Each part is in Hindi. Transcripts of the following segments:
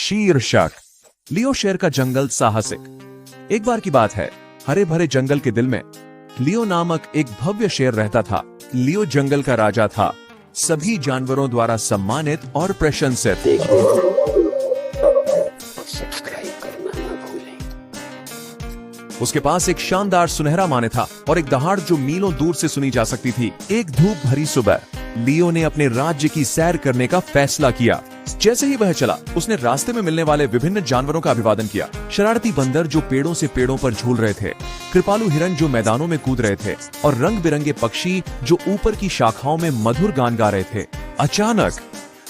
शीर्षक लियो शेर का जंगल साहसिक। एक बार की बात है, हरे भरे जंगल के दिल में लियो नामक एक भव्य शेर रहता था। लियो जंगल का राजा था, सभी जानवरों द्वारा सम्मानित और प्रशंसित। उसके पास एक शानदार सुनहरा माने था और एक दहाड़ जो मीलों दूर से सुनी जा सकती थी। एक धूप भरी सुबह लियो ने अपने राज्य की सैर करने का फैसला किया। जैसे ही वह चला, उसने रास्ते में मिलने वाले विभिन्न जानवरों का अभिवादन किया। शरारती बंदर जो पेड़ों से पेड़ों पर झूल रहे थे, कृपालु हिरन जो मैदानों में कूद रहे थे और रंग बिरंगे पक्षी जो ऊपर की शाखाओं में मधुर गान गा रहे थे। अचानक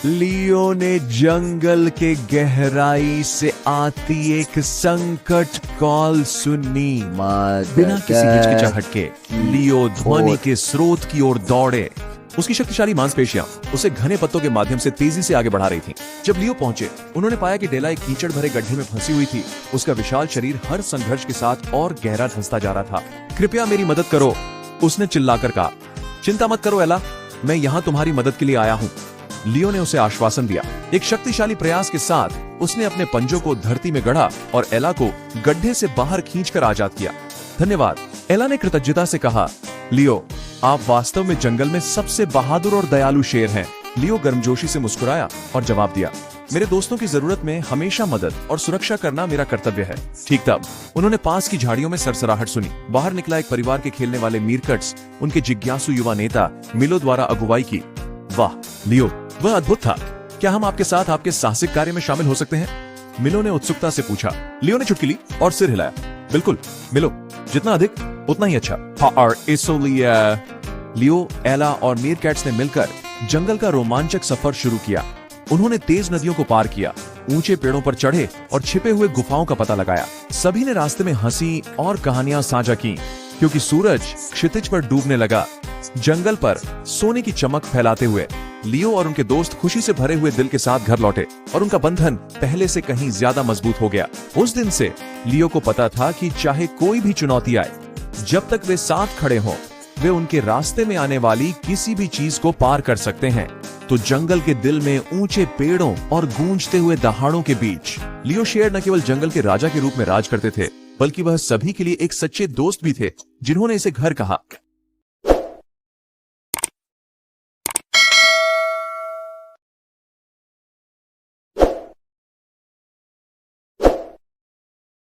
लियो ने जंगल के गहराई से आती एक संकट कॉल सुनी। बिना किसी हिचकिचाहट के लियो ध्वनि के स्रोत की ओर दौड़े। उसकी शक्तिशाली मांसपेशियां उसे घने पत्तों के माध्यम से तेजी से आगे बढ़ा रही थीं। जब लियो पहुंचे, उन्होंने पाया कि डेला एक कीचड़ भरे गड्ढे में फंसी हुई थी। उसका विशाल शरीर हर संघर्ष के साथ और गहरा धंसता जा रहा था। कृपया मेरी मदद करो, उसने चिल्लाकर कहा। चिंता मत करो एला, मैं यहाँ तुम्हारी मदद के लिए आया हूँ, लियो ने उसे आश्वासन दिया। एक शक्तिशाली प्रयास के साथ उसने अपने पंजों को धरती में गढ़ा और एला को गड्ढे से बाहर खींचकर आजाद किया। धन्यवाद, एला ने कृतज्ञता से कहा। लियो, आप वास्तव में जंगल में सबसे बहादुर और दयालु शेर हैं। लियो गर्मजोशी से मुस्कुराया और जवाब दिया, मेरे दोस्तों की जरूरत में हमेशा मदद और सुरक्षा करना मेरा कर्तव्य है। ठीक तब उन्होंने पास की झाड़ियों में सरसराहट सुनी। बाहर निकला एक परिवार के खेलने वाले मीरकट्स, उनके जिज्ञासु युवा नेता मिलो द्वारा अगुवाई की। वाह लियो, वह अद्भुत था। क्या हम आपके साथ आपके साहसिक कार्य में शामिल हो सकते हैं? मिलो ने उत्सुकता से पूछा। लियो ने चुटकी ली और सिर हिलाया। बिल्कुल मिलो, जितना अधिक उतना ही अच्छा। और इसलिए लियो, एला और मीरकैट्स ने मिलकर जंगल का रोमांचक सफर शुरू किया। उन्होंने तेज नदियों को पार किया, ऊंचे पेड़ों पर चढ़े और छिपे हुए गुफाओं का पता लगाया। सभी ने रास्ते में हंसी और कहानियां साझा की। क्योंकि सूरज क्षितिज पर डूबने लगा, जंगल पर सोने की चमक फैलाते हुए लियो और उनके दोस्त खुशी से भरे हुए दिल के साथ घर लौटे और उनका बंधन पहले से कहीं ज्यादा मजबूत हो गया। उस दिन से लियो को पता था कि चाहे कोई भी चुनौती आए, जब तक वे साथ खड़े हों, वे उनके रास्ते में आने वाली किसी भी चीज को पार कर सकते हैं। तो जंगल के दिल में ऊंचे पेड़ों और गूंजते हुए दहाड़ों के बीच लियो शेर न केवल जंगल के राजा के रूप में राज करते थे, बल्कि वह सभी के लिए एक सच्चे दोस्त भी थे, जिन्होंने इसे घर कहा।